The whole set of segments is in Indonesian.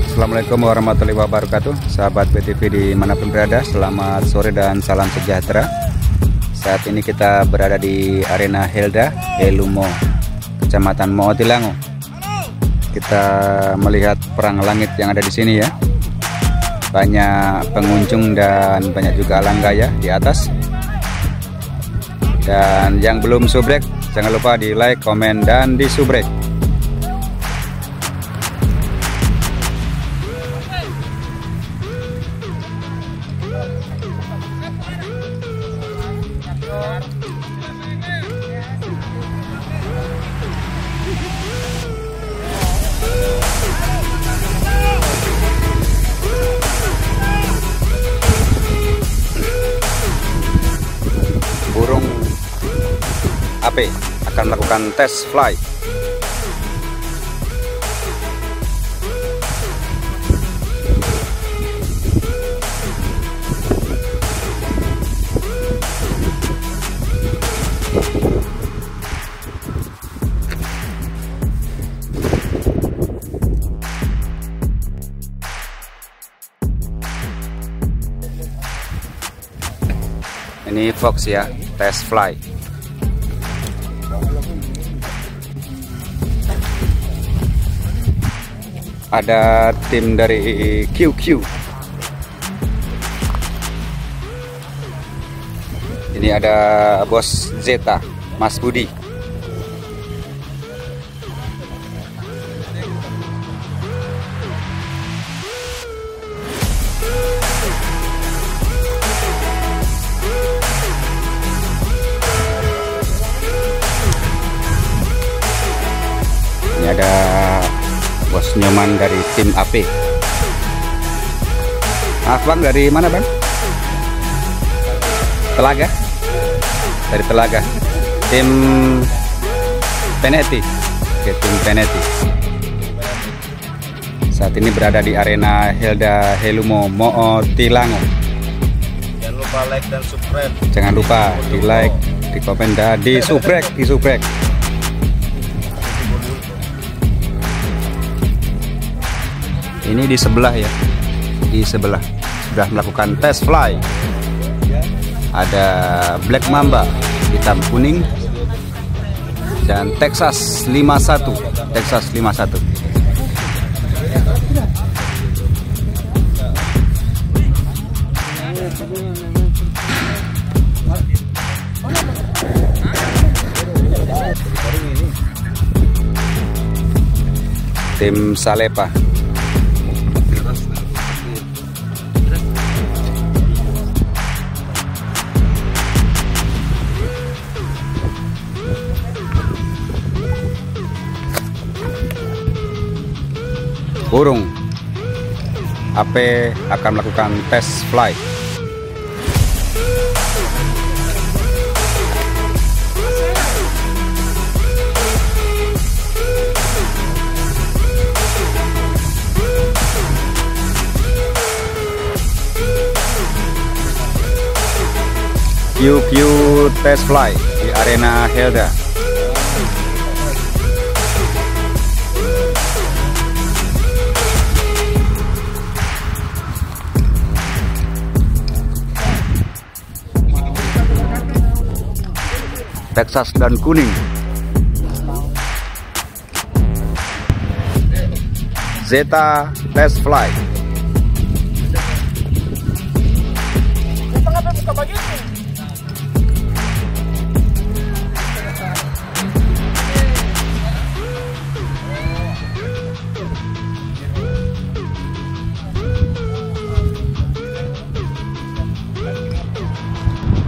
Assalamualaikum warahmatullahi wabarakatuh, sahabat BTV dimanapun berada, selamat sore dan salam sejahtera. Saat ini kita berada di Arena Helda Helumo, Kecamatan Mo'otilango. Kita melihat perang langit yang ada di sini ya. Banyak pengunjung dan banyak juga langgaya di atas. Dan yang belum subrek, jangan lupa di like, komen, dan di subrek. Burung AP akan melakukan tes fly. Ini Fox ya, tes fly. Ada tim dari QQ. Ini ada Bos Zeta, Mas Budi. Ini ada Bos Nyoman dari tim AP. Bang, dari mana Bang? Telaga? Dari Telaga. Tim Peneti. Oke, tim Peneti. Saat ini berada di Arena Helda Helumo Mo'otilango. Jangan lupa like dan subscribe. Jangan lupa di like, di komen, dan di subrek. Ini di sebelah ya, di sebelah sudah melakukan tes fly. Ada Black Mamba hitam kuning dan Texas 51. Tim Salepa. Burung AP akan melakukan tes fly. QQ tes fly di Arena Helda. Texas dan kuning. Zeta test fly.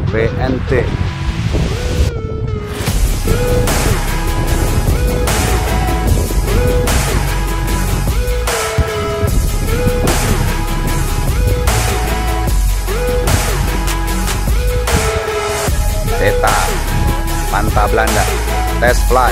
BNT. Zeta Manta Belanda tes fly.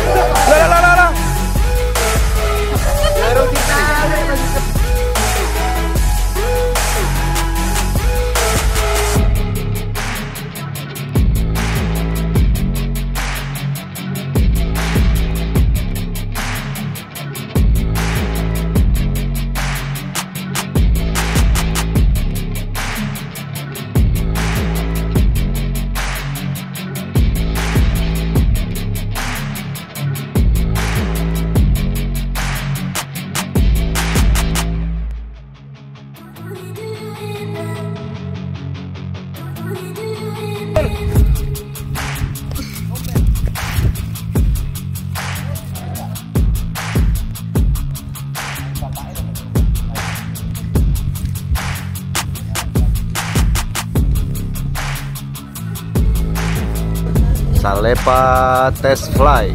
Salepa test fly.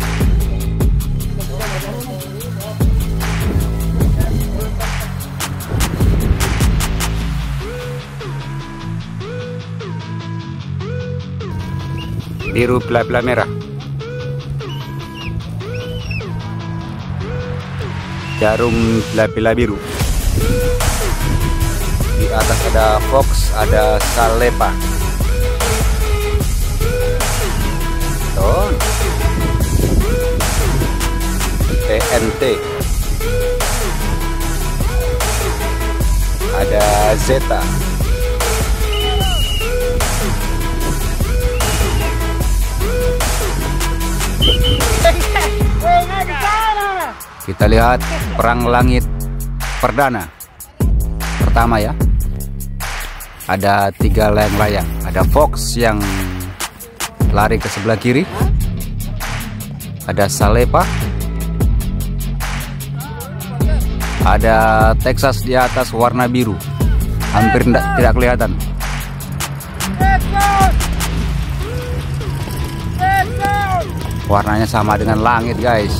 Biru pila-pila merah. Jarum pila-pila biru. Di atas ada fox, ada salepa. Tuh. TNT. Ada zeta. Kita lihat perang langit perdana pertama ya. Ada 3 layang-layang. Ada fox yang lari ke sebelah kiri. Ada salepa. Ada Texas di atas warna biru. Hampir tidak kelihatan. Warnanya sama dengan langit, guys.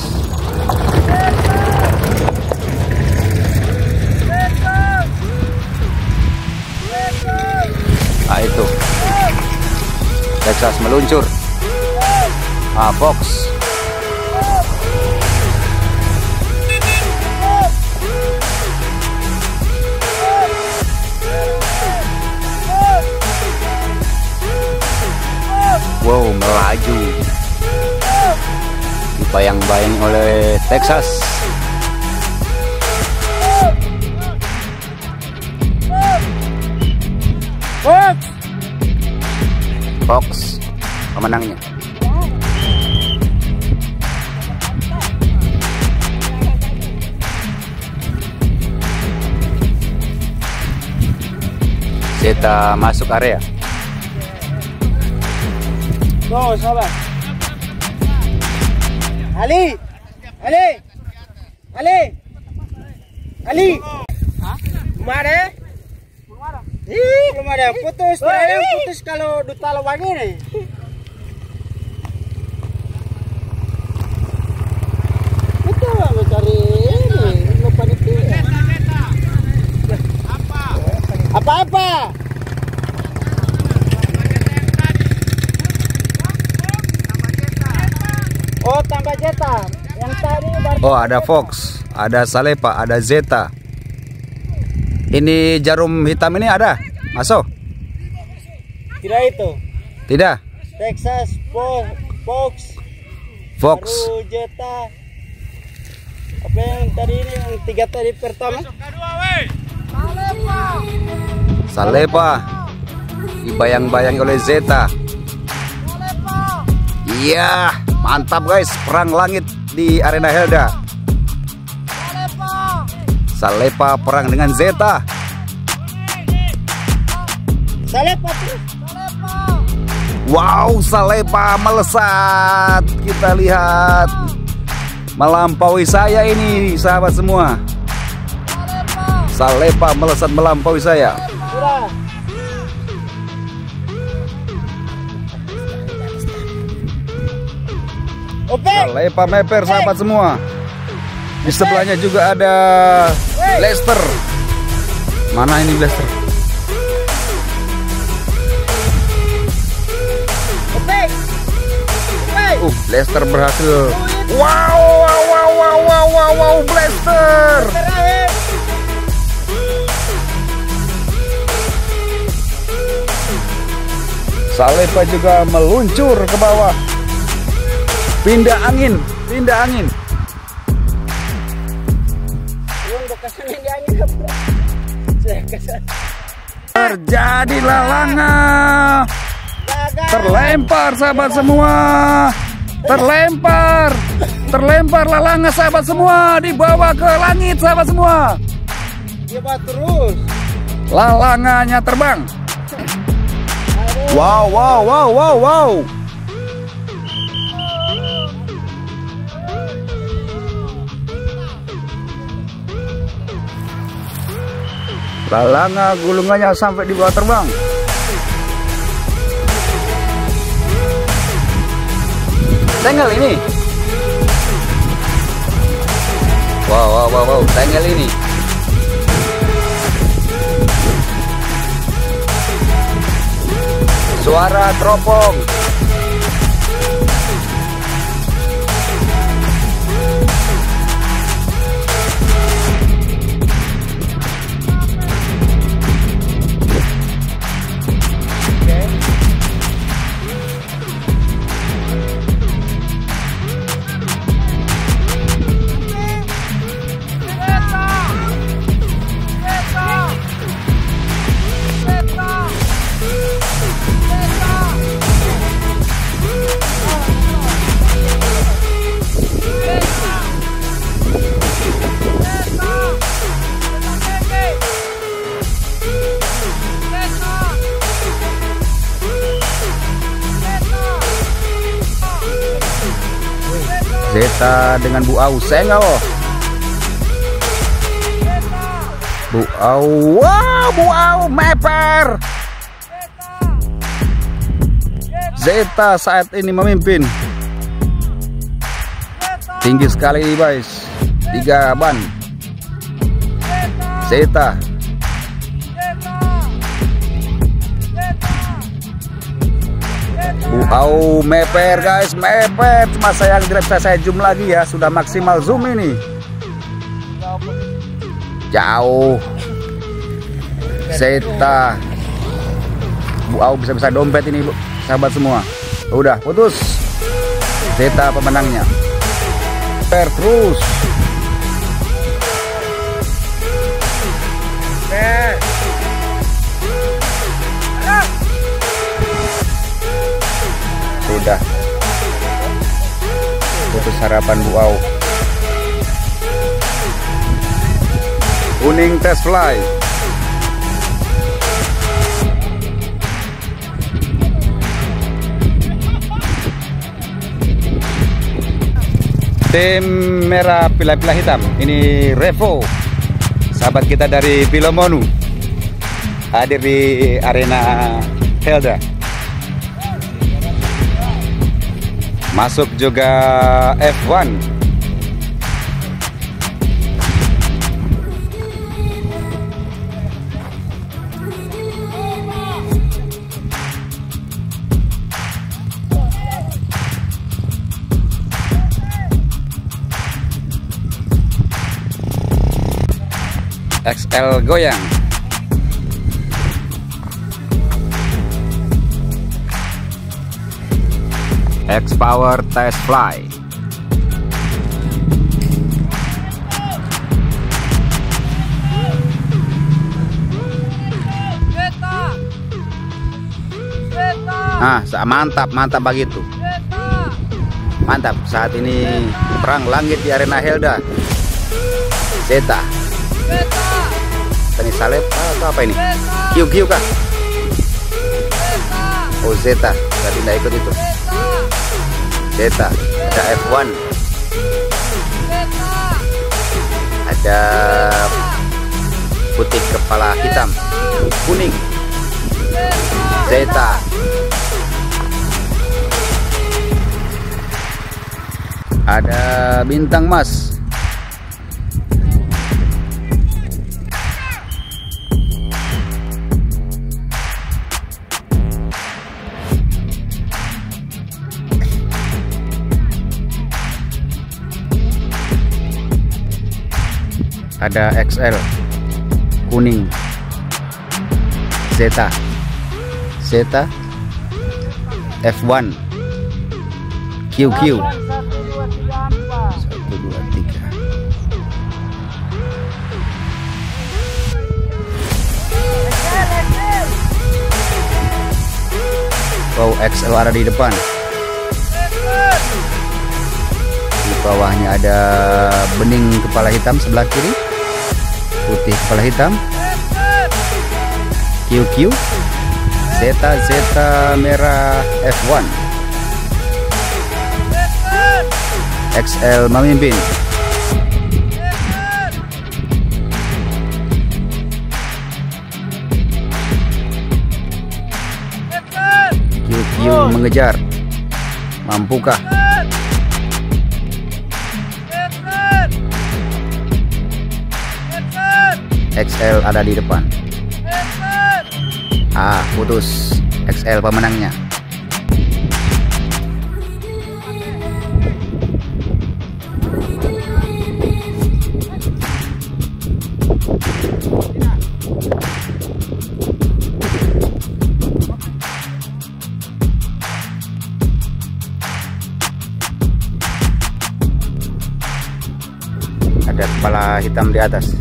Nah itu Texas meluncur. Fox. Wow, melaju. Dibayang-bayang oleh Texas. Fox pemenangnya. Zeta masuk area. Go, sabar. Ali. Kemana? Belum ada. Putus kalau duta lubang ini. Betul, mencari ini lupa itu. Apa? Oh, tambah zeta. Yang tadi Oh, ada fox, ada salepa, ada zeta. Ini jarum hitam ini ada, masuk? Tidak itu. Tidak. Texas, fox. Fox. Baru zeta. Apa yang tadi ini yang 3 tadi pertama? Salepa. Dibayang-bayang oleh zeta. Iya, mantap guys, perang langit di arena Helda. Salepa perang dengan zeta. Salepa terus. Wow, salepa melesat. Kita lihat melampaui saya ini, sahabat semua. Salepa melesat melampaui saya. Sudah. Salepa meper, sahabat semua. Di sebelahnya juga ada Blaster. Mana ini Blaster? Blaster berhasil. Wow, Blaster. Salepa juga meluncur ke bawah. Pindah angin. Terjadi lalangan. Terlempar sahabat semua. Terlempar lalangan sahabat semua. Dibawa ke langit sahabat semua. Dia terus. Lalangannya terbang. Wow. Lalangan gulungannya sampai di bawah terbang. Tengel ini. Wow, tengel ini. Suara teropong. Zeta dengan Bu Au, saya nggak Bu Au, wow, Bu Au meper. Zeta saat ini memimpin. Tinggi sekali guys, 3 ban. Zeta. Bu Au meper guys, meper. Cuma sayang tidak bisa saya zoom lagi ya, sudah maksimal zoom ini. Jauh. Zeta. Bu Au bisa-bisa dompet ini, sahabat semua. Udah putus. Zeta pemenangnya. Meper terus. Sudah putus harapan Bu Au. Kuning test fly. Tim merah pila-pila hitam ini Revo, sahabat kita dari Pilomonu, hadir di arena Helda. Masuk juga F1. XL goyang. X Power test fly. Mantap begitu. Mantap. Saat ini perang langit di arena Helda. Zeta. Tani Salep atau apa ini? Kiu kah? Oh Zeta, tadi tidak ikut itu. Zeta, ada F1, ada putih kepala hitam, kuning, Zeta. Ada bintang mas. Ada XL kuning, Zeta F1 QQ 1, 2, 3. Wow, XL ada di depan. Di bawahnya ada bening kepala hitam sebelah kiri, putih kepala hitam, QQ, Zeta merah F1. XL memimpin. QQ mengejar. Mampukah? XL ada di depan. Putus. XL pemenangnya. Ada kepala hitam di atas.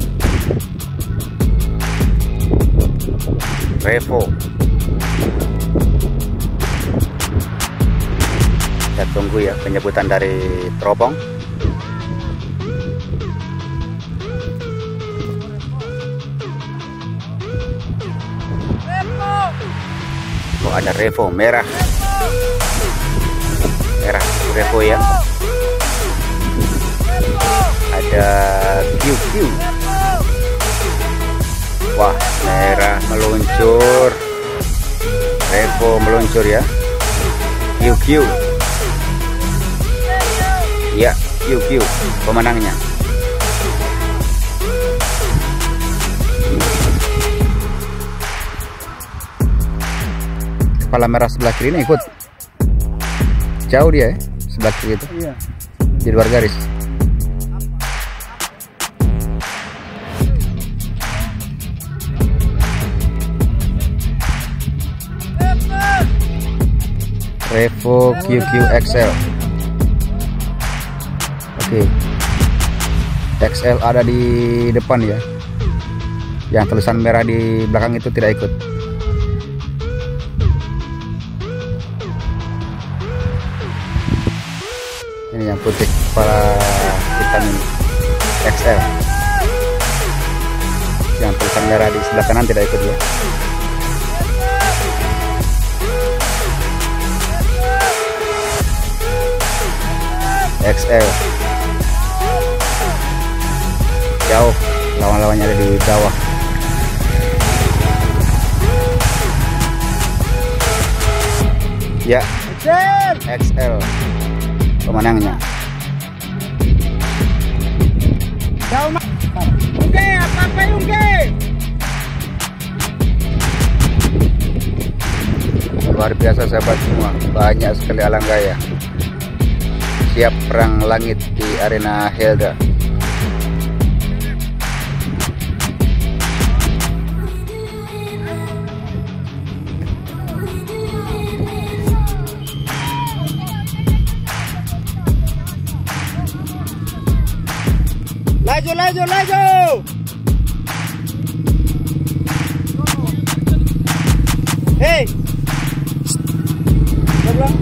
Revo. Kita tunggu ya penyebutan dari teropong. Oh, ada Revo merah. Merah Revo ya. Ada QQ. Wah, merah meluncur. Revo meluncur ya. QQ. Ya, QQ pemenangnya. Kepala merah sebelah kiri ini ikut. Jauh dia ya, sebelah kiri itu. Iya. Di luar garis. Revo QQ XL. Oke. XL ada di depan ya. Yang tulisan merah di belakang itu tidak ikut. Ini yang putih kepala hitam ini. XL. Yang tulisan merah di sebelah kanan tidak ikut ya. XL jauh, lawan-lawannya ada di bawah. Ya, XL pemenangnya. Luar biasa sahabat semua, banyak sekali alanggaya siap perang langit di arena Helda. Laju, laju, laju. Hei. Sebelah.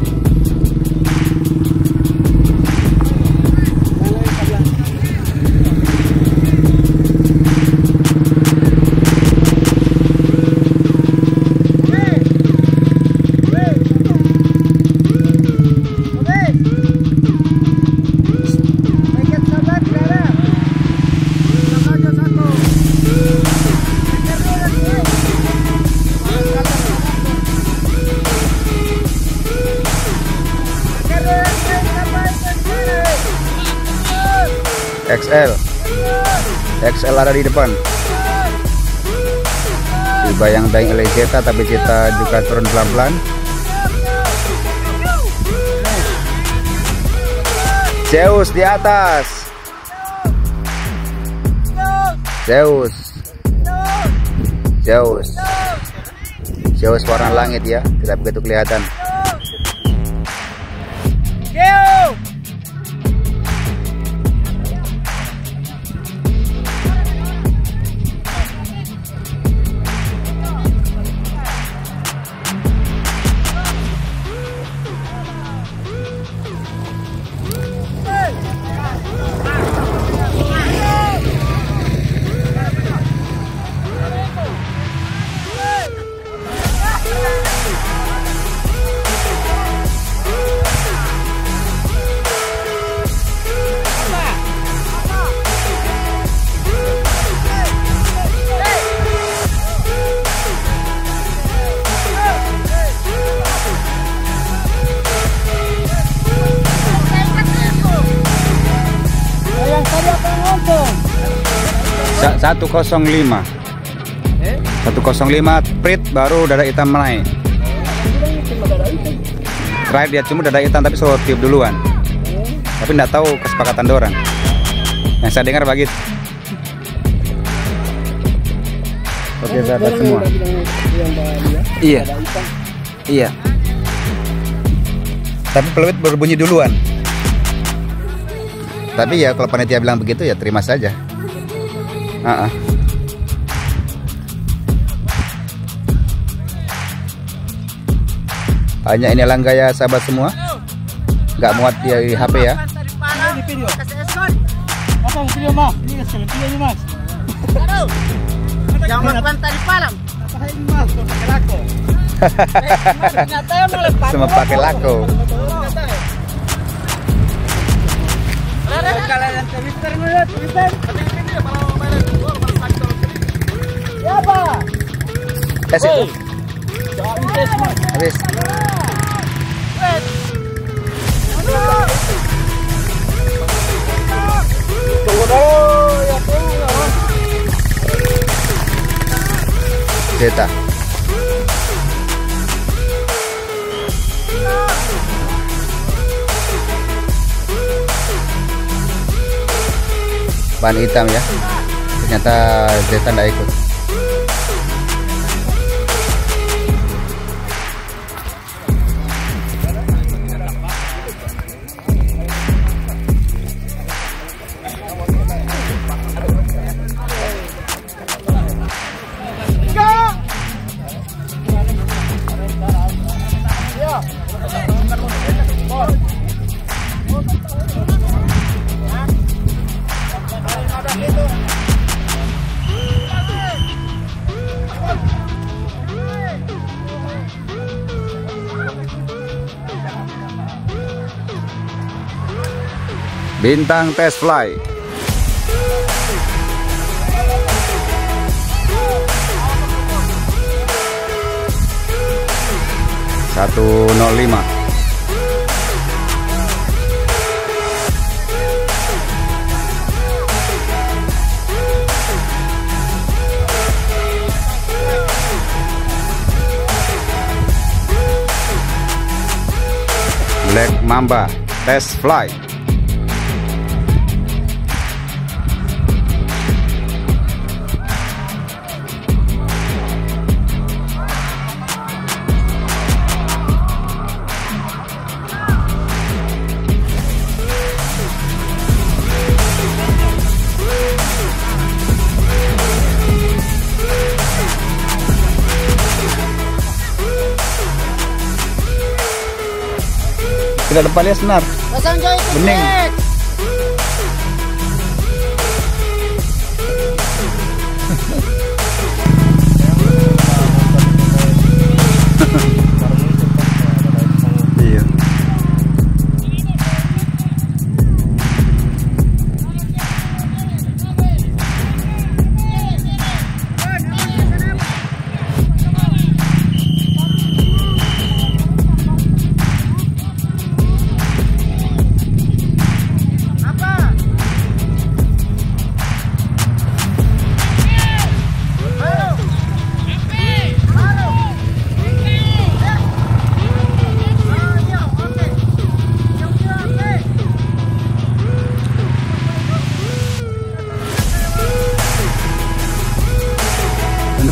XL ada di depan. Dibayang-bayang oleh Zeta, tapi Zeta juga turun pelan-pelan. Zeus di atas. Zeus warna langit ya, tidak begitu kelihatan. 105. 105 prit baru dada hitam naik. Terakhir dia cuma dada hitam tapi selalu tiup duluan. Tapi nggak tahu kesepakatan dorang. Yang saya dengar begitu. Oke, sahabat semua. Iya. Iya. Tapi peluit berbunyi duluan. Tapi ya kalau panitia bilang begitu ya terima saja. Hanya ini langga ya sahabat semua. Nggak muat di HP ya. Jangan pantai di Palang. Semua pakai lako. Tes itu. Habis. Tunggu dulu ya, tunggu. Kita. Ban hitam ya. Ternyata Zeta nggak ikut. Bintang test fly. Satu 105. Black Mamba test fly. Tidak depannya senar. Bening. Iya.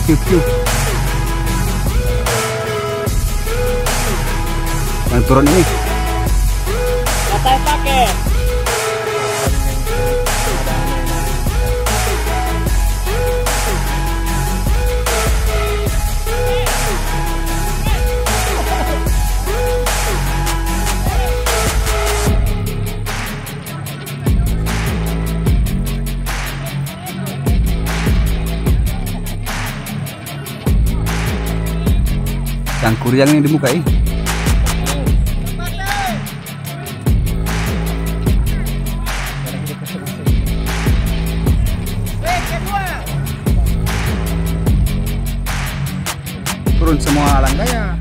Piu-piu. Yang turun ini. Apa pakai? Cangkur yang ini di muka ini. Turun semua langkah ya.